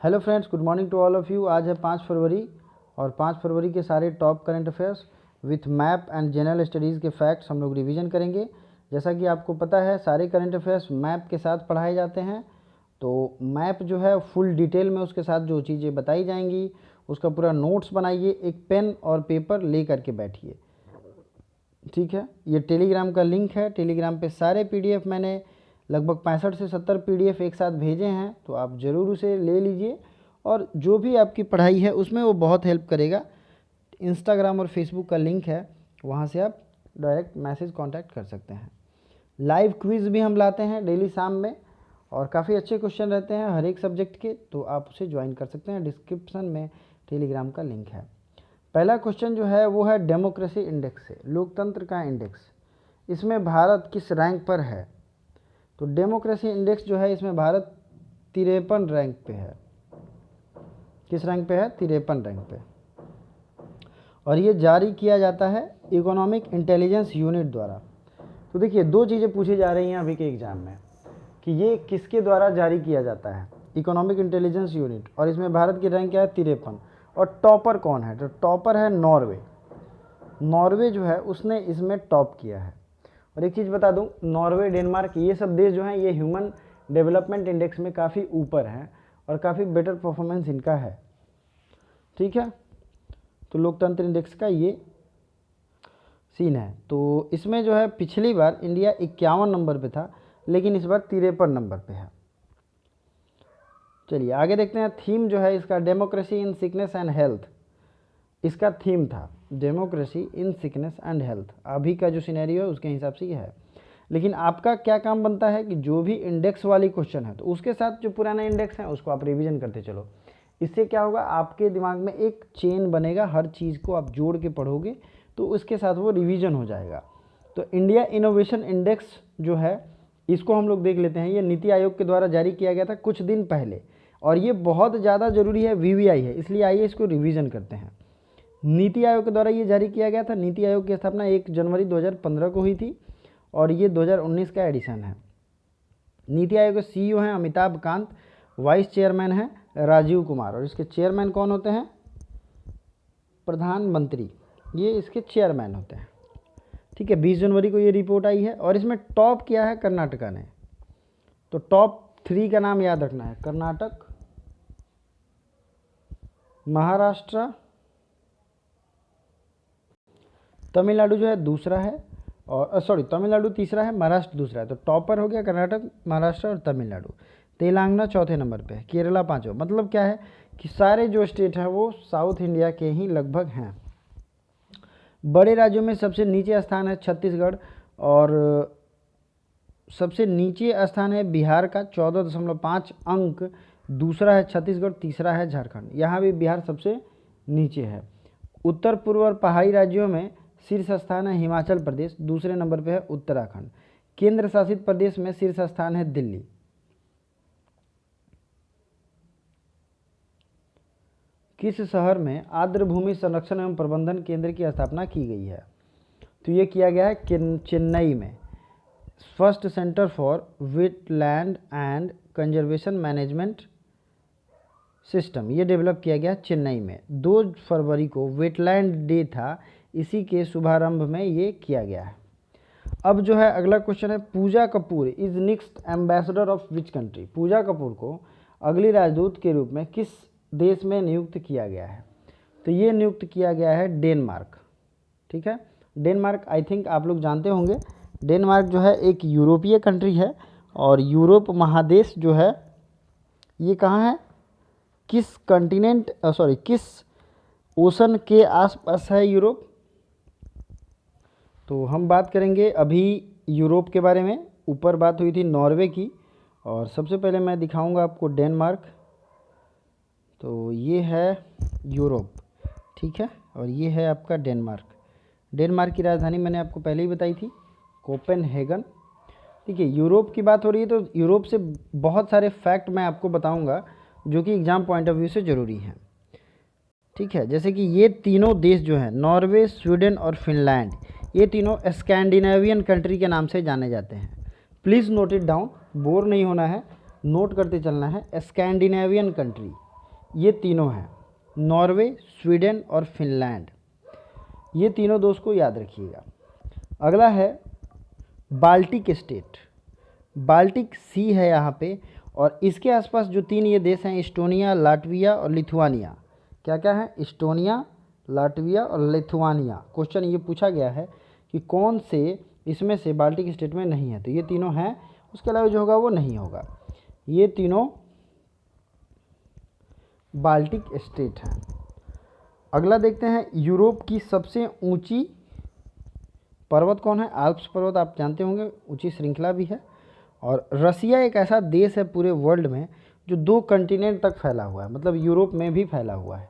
Hello friends, good morning to all of you. आज है 5 फरवरी और 5 फरवरी के सारे top current affairs with map and general studies के फैक्ट्स हम लोग रिवीजन करेंगे। जैसा कि आपको पता है, सारे करंट अफेयर्स मैप के साथ पढ़ाए जाते हैं। तो मैप जो है फुल डिटेल में उसके साथ जो चीज़ें बताई जाएंगी उसका पूरा नोट्स बनाइए, एक पेन और पेपर ले करके बैठिए, ठीक है। ये टेलीग्राम का लिंक है। टेलीग्राम पे सारे पीडीएफ मैंने लगभग 65 से 70 पीडीएफ एक साथ भेजे हैं, तो आप ज़रूर उसे ले लीजिए और जो भी आपकी पढ़ाई है उसमें वो बहुत हेल्प करेगा। इंस्टाग्राम और फेसबुक का लिंक है, वहाँ से आप डायरेक्ट मैसेज कांटेक्ट कर सकते हैं। लाइव क्विज़ भी हम लाते हैं डेली शाम में और काफ़ी अच्छे क्वेश्चन रहते हैं हर एक सब्जेक्ट के, तो आप उसे ज्वाइन कर सकते हैं। डिस्क्रिप्शन में टेलीग्राम का लिंक है। पहला क्वेश्चन जो है वो है डेमोक्रेसी इंडेक्स से, लोकतंत्र का इंडेक्स। इसमें भारत किस रैंक पर है? तो डेमोक्रेसी इंडेक्स जो है इसमें भारत 53 रैंक पे है। किस रैंक पे है? 53 रैंक पे। और ये जारी किया जाता है इकोनॉमिक इंटेलिजेंस यूनिट द्वारा। तो देखिए, दो चीज़ें पूछी जा रही हैं अभी के एग्जाम में कि ये किसके द्वारा जारी किया जाता है, इकोनॉमिक इंटेलिजेंस यूनिट, और इसमें भारत की रैंक क्या है? 53। और टॉपर कौन है? तो टॉपर है नॉर्वे। नॉर्वे जो है उसने इसमें टॉप किया है। और एक चीज़ बता दूं, नॉर्वे, डेनमार्क, ये सब देश जो हैं ये ह्यूमन डेवलपमेंट इंडेक्स में काफ़ी ऊपर हैं और काफ़ी बेटर परफॉर्मेंस इनका है, ठीक है। तो लोकतंत्र इंडेक्स का ये सीन है। तो इसमें जो है पिछली बार इंडिया 51 नंबर पे था, लेकिन इस बार 53 नंबर पे है। चलिए आगे देखते हैं। थीम जो है इसका democracy in sickness and health, इसका थीम था democracy in sickness and health. अभी का जो सिनेरियो है उसके हिसाब से ये है। लेकिन आपका क्या काम बनता है कि जो भी इंडेक्स वाली क्वेश्चन है तो उसके साथ जो पुराना इंडेक्स है उसको आप रिवीजन करते चलो। इससे क्या होगा, आपके दिमाग में एक चेन बनेगा, हर चीज़ को आप जोड़ के पढ़ोगे तो उसके साथ वो रिवीजन हो जाएगा। तो इंडिया इनोवेशन इंडेक्स जो है इसको हम लोग देख लेते हैं। ये नीति आयोग के द्वारा जारी किया गया था कुछ दिन पहले और ये बहुत ज़्यादा ज़रूरी है, वीवीआई है, इसलिए आइए इसको रिवीजन करते हैं। नीति आयोग के द्वारा ये जारी किया गया था। नीति आयोग की स्थापना 1 जनवरी 2015 को हुई थी और ये 2019 का एडिशन है। नीति आयोग के सीईओ हैं अमिताभ कांत, वाइस चेयरमैन हैं राजीव कुमार और इसके चेयरमैन कौन होते हैं? प्रधानमंत्री, ये इसके चेयरमैन होते हैं, ठीक है। 20 जनवरी को ये रिपोर्ट आई है और इसमें टॉप किया है कर्नाटका ने। तो टॉप 3 का नाम याद रखना है, कर्नाटक, महाराष्ट्र, तमिलनाडु जो है दूसरा है, और सॉरी तमिलनाडु तीसरा है, महाराष्ट्र दूसरा है। तो टॉपर हो गया कर्नाटक, महाराष्ट्र और तमिलनाडु। तेलंगाना चौथे नंबर पे है, केरला पाँचवें। मतलब क्या है कि सारे जो स्टेट हैं वो साउथ इंडिया के ही लगभग हैं। बड़े राज्यों में सबसे नीचे स्थान है छत्तीसगढ़ और सबसे नीचे स्थान है बिहार का 14.5 अंक। दूसरा है छत्तीसगढ़, तीसरा है झारखंड। यहाँ भी बिहार सबसे नीचे है। उत्तर पूर्व और पहाड़ी राज्यों में शीर्ष स्थान है हिमाचल प्रदेश, दूसरे नंबर पे है उत्तराखंड। केंद्र शासित प्रदेश में शीर्ष स्थान है दिल्ली। किस शहर में आर्द्र भूमि संरक्षण एवं प्रबंधन केंद्र की स्थापना की गई है? तो ये किया गया है चेन्नई में। First centre for wetland and conservation management system ये डेवलप किया गया चेन्नई में। 2 फरवरी को वेटलैंड डे था, इसी के शुभारंभ में ये किया गया है। अब जो है अगला क्वेश्चन है, Pooja Kapoor is next ambassador of which country? Pooja Kapoor को अगली राजदूत के रूप में किस देश में नियुक्त किया गया है? तो ये नियुक्त किया गया है डेनमार्क, ठीक है। डेनमार्क आई थिंक आप लोग जानते होंगे। डेनमार्क जो है एक यूरोपीय कंट्री है और यूरोप महादेश जो है ये कहाँ है, किस कंटिनेंट किस ओशन के आसपास है यूरोप? तो हम बात करेंगे अभी यूरोप के बारे में। ऊपर बात हुई थी नॉर्वे की और सबसे पहले मैं दिखाऊंगा आपको डेनमार्क। तो ये है यूरोप, ठीक है, और ये है आपका डेनमार्क। डेनमार्क की राजधानी मैंने आपको पहले ही बताई थी, कोपेनहेगन। ठीक है, यूरोप की बात हो रही है तो यूरोप से बहुत सारे फैक्ट मैं आपको बताऊंगा जो कि एग्ज़ाम पॉइंट ऑफ व्यू से ज़रूरी हैं, ठीक है। जैसे कि ये तीनों देश जो हैं, नॉर्वे, स्वीडन और फिनलैंड, ये तीनों स्कैंडिनेवियन कंट्री के नाम से जाने जाते हैं। Please note it down, bore नहीं होना है, नोट करते चलना है। स्कैंडिनेवियन कंट्री, ये तीनों हैं, नॉर्वे, स्वीडन और फिनलैंड। ये तीनों दोस्त को याद रखिएगा। अगला है बाल्टिक स्टेट। बाल्टिक सी है यहाँ पे, और इसके आसपास जो तीन ये देश हैं, इस्टोनिया, लाटविया और लिथुआनिया। क्या क्या है? इस्टोनिया, लाटविया और लिथुआनिया। क्वेश्चन ये पूछा गया है कि कौन से इसमें से बाल्टिक स्टेट में नहीं है, तो ये तीनों हैं, उसके अलावा जो होगा वो नहीं होगा। ये तीनों बाल्टिक स्टेट हैं। अगला देखते हैं, यूरोप की सबसे ऊंची पर्वत कौन है? आल्प्स पर्वत, आप जानते होंगे, ऊंची श्रृंखला भी है। और रसिया एक ऐसा देश है पूरे वर्ल्ड में जो 2 कंटिनेंट तक फैला हुआ है, मतलब यूरोप में भी फैला हुआ है।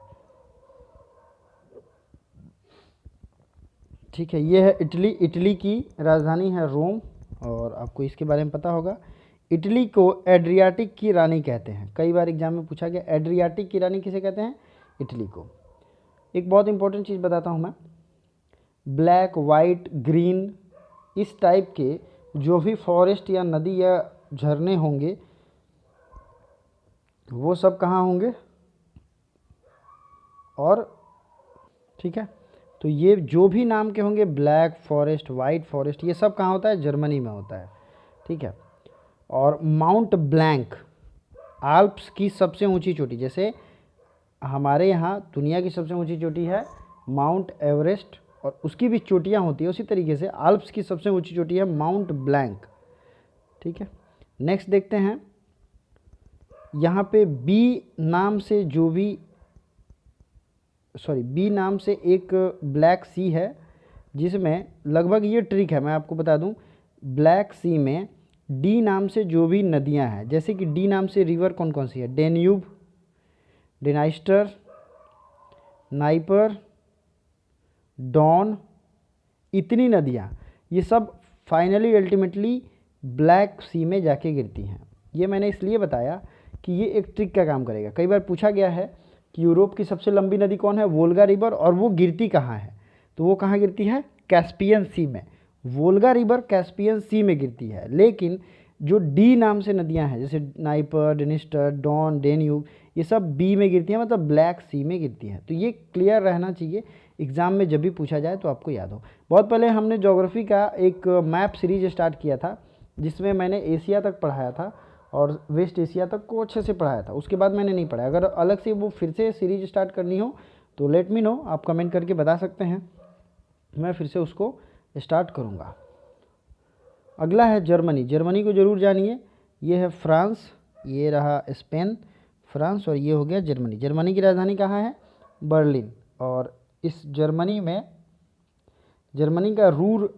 ठीक है, ये है इटली। इटली की राजधानी है रोम, और आपको इसके बारे में पता होगा। इटली को एड्रियाटिक की रानी कहते हैं, कई बार एग्जाम में पूछा गया, एड्रियाटिक की रानी किसे कहते हैं? इटली को। एक बहुत इंपॉर्टेंट चीज़ बताता हूँ मैं, ब्लैक, वाइट, ग्रीन, इस टाइप के जो भी फॉरेस्ट या नदी या झरने होंगे वो सब कहाँ होंगे? और ठीक है, तो ये जो भी नाम के होंगे, ब्लैक फॉरेस्ट, वाइट फॉरेस्ट, ये सब कहाँ होता है? जर्मनी में होता है। ठीक है, और माउंट ब्लैंक, आल्प्स की सबसे ऊंची चोटी, जैसे हमारे यहाँ दुनिया की सबसे ऊंची चोटी है माउंट एवरेस्ट, और उसकी भी चोटियाँ होती है, उसी तरीके से आल्प्स की सबसे ऊंची चोटी है माउंट ब्लैंक। ठीक है, नेक्स्ट देखते हैं, यहाँ पे बी नाम से एक ब्लैक सी है, जिसमें लगभग ये ट्रिक है, मैं आपको बता दूं, ब्लैक सी में डी नाम से जो भी नदियां हैं, जैसे कि डी नाम से रिवर कौन कौन सी है? डेन्यूब, डेनाइस्टर, नाइपर, डॉन, इतनी नदियाँ, ये सब फाइनली अल्टीमेटली ब्लैक सी में जाके गिरती हैं। ये मैंने इसलिए बताया कि ये एक ट्रिक का काम करेगा। कई बार पूछा गया है कि यूरोप की सबसे लंबी नदी कौन है? वोल्गा रिवर, और वो गिरती कहाँ है? तो वो कहाँ गिरती है? कैस्पियन सी में। वोल्गा रिवर कैस्पियन सी में गिरती है, लेकिन जो डी नाम से नदियाँ हैं, जैसे नाइपर, डेनिस्टर, डॉन, डेन्यूब, ये सब बी में गिरती हैं, मतलब ब्लैक सी में गिरती हैं। तो ये क्लियर रहना चाहिए, एग्ज़ाम में जब भी पूछा जाए तो आपको याद हो। बहुत पहले हमने ज्योग्राफी का एक मैप सीरीज स्टार्ट किया था, जिसमें मैंने एशिया तक पढ़ाया था और वेस्ट एशिया तक को अच्छे से पढ़ाया था। उसके बाद मैंने नहीं पढ़ाया। अगर अलग से वो फिर से सीरीज स्टार्ट करनी हो तो लेट मी नो, आप कमेंट करके बता सकते हैं, मैं फिर से उसको स्टार्ट करूँगा। अगला है जर्मनी। जर्मनी को ज़रूर जानिए, ये है फ्रांस, ये रहा स्पेन, फ्रांस, और ये हो गया जर्मनी। जर्मनी की राजधानी कहाँ है? बर्लिन। और इस जर्मनी में, जर्मनी का RUHR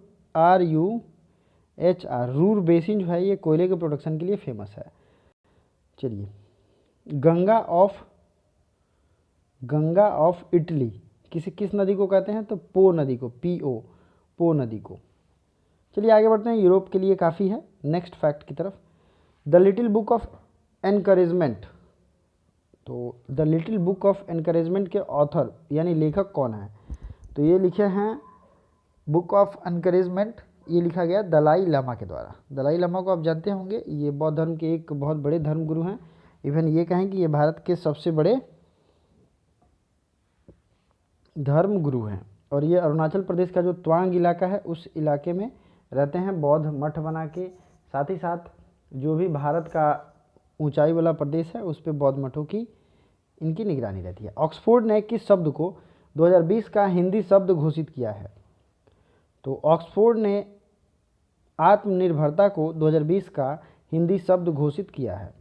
रूर बेसिन जो है, ये कोयले के प्रोडक्शन के लिए फेमस है। चलिए, गंगा ऑफ इटली किस नदी को कहते हैं? तो पो नदी को, PO, पो नदी को। चलिए आगे बढ़ते हैं, यूरोप के लिए काफ़ी है। नेक्स्ट फैक्ट की तरफ, the little book of encouragement. तो the little book of encouragement के ऑथर यानी लेखक कौन है? तो ये लिखे हैं बुक ऑफ एनकरेजमेंट, ये लिखा गया दलाई लामा के द्वारा। दलाई लामा को आप जानते होंगे, ये बौद्ध धर्म के एक बहुत बड़े धर्मगुरु हैं। इवन ये कहें कि ये भारत के सबसे बड़े धर्मगुरु हैं। और ये अरुणाचल प्रदेश का जो त्वांग इलाका है, उस इलाके में रहते हैं, बौद्ध मठ बना के। साथ ही साथ जो भी भारत का ऊंचाई वाला प्रदेश है, उस पर बौद्ध मठों की इनकी निगरानी रहती है। ऑक्सफोर्ड ने किस शब्द को 2020 का हिंदी शब्द घोषित किया है? तो ऑक्सफोर्ड ने आत्मनिर्भरता को 2020 का हिंदी शब्द घोषित किया है।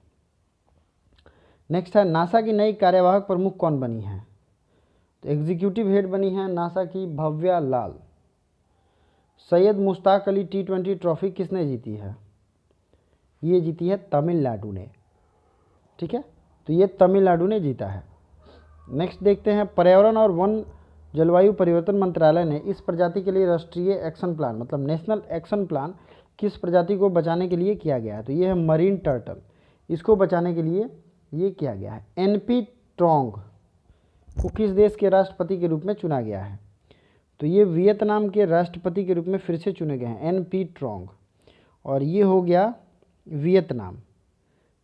नेक्स्ट है, नासा की नई कार्यवाहक प्रमुख कौन बनी है? तो एग्जीक्यूटिव हेड बनी है नासा की भव्या लाल। सैयद मुश्ताक अली T20 ट्रॉफी किसने जीती है? ये जीती है तमिलनाडु ने। ठीक है, तो ये तमिलनाडु ने जीता है। नेक्स्ट देखते हैं, पर्यावरण और वन जलवायु परिवर्तन मंत्रालय ने इस प्रजाति के लिए राष्ट्रीय एक्शन प्लान, मतलब नेशनल एक्शन प्लान, किस प्रजाति को बचाने के लिए किया गया है? तो ये है मरीन टर्टल। इसको बचाने के लिए ये किया गया है। NP ट्रोंग को किस देश के राष्ट्रपति के रूप में चुना गया है? तो ये वियतनाम के राष्ट्रपति के रूप में फिर से चुने गए हैं, NP ट्रोंग, और ये हो गया वियतनाम।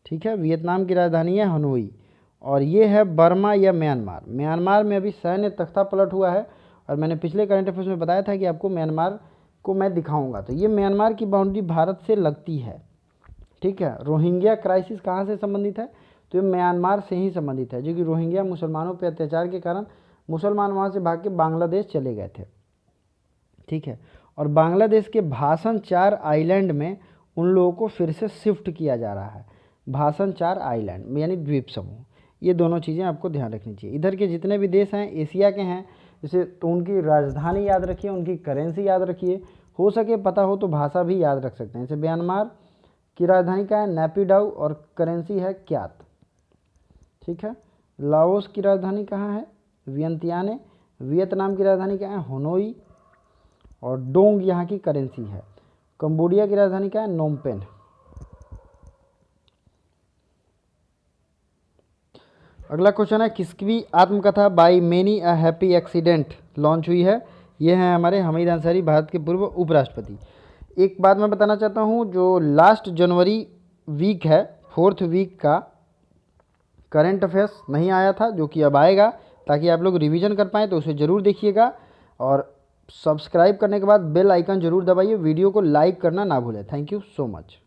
ठीक है, वियतनाम की राजधानी है हनोई। और ये है बर्मा या म्यांमार। म्यांमार में अभी सैन्य तख्ता पलट हुआ है और मैंने पिछले करंट अफेयर्स में बताया था कि आपको म्यांमार को मैं दिखाऊंगा। तो ये म्यांमार की बाउंड्री भारत से लगती है, ठीक है। रोहिंग्या क्राइसिस कहाँ से संबंधित है, तो ये म्यांमार से ही संबंधित है, जो कि रोहिंग्या मुसलमानों पर अत्याचार के कारण मुसलमान वहाँ से भाग के बांग्लादेश चले गए थे, ठीक है। और बांग्लादेश के भाषण 4 आइलैंड में उन लोगों को फिर से शिफ्ट किया जा रहा है। भाषण 4 आइलैंड यानी द्वीप समूह, ये दोनों चीज़ें आपको ध्यान रखनी चाहिए। इधर के जितने भी देश हैं एशिया के हैं, जैसे तो उनकी राजधानी याद रखिए, उनकी करेंसी याद रखिए, हो सके पता हो तो भाषा भी याद रख सकते हैं। जैसे म्यांमार की राजधानी क्या है, नैपिडाउ, और करेंसी है क्यात, ठीक है। लाओस की राजधानी कहाँ है, वियंतियाने। वियतनाम की राजधानी क्या है, होनोई, और डोंग यहाँ की करेंसी है। कंबोडिया की राजधानी क्या है, नोमपेन। अगला क्वेश्चन है, किसकी आत्मकथा by many a happy accident launch हुई है। ये हैं हमारे हमीद अंसारी, भारत के पूर्व उपराष्ट्रपति। एक बात मैं बताना चाहता हूँ, जो लास्ट जनवरी वीक है, 4th वीक का करंट अफेयर्स नहीं आया था, जो कि अब आएगा, ताकि आप लोग रिवीजन कर पाएँ, तो उसे ज़रूर देखिएगा। और सब्सक्राइब करने के बाद बेल आइकन जरूर दबाइए, वीडियो को लाइक करना ना भूलें। Thank you so much.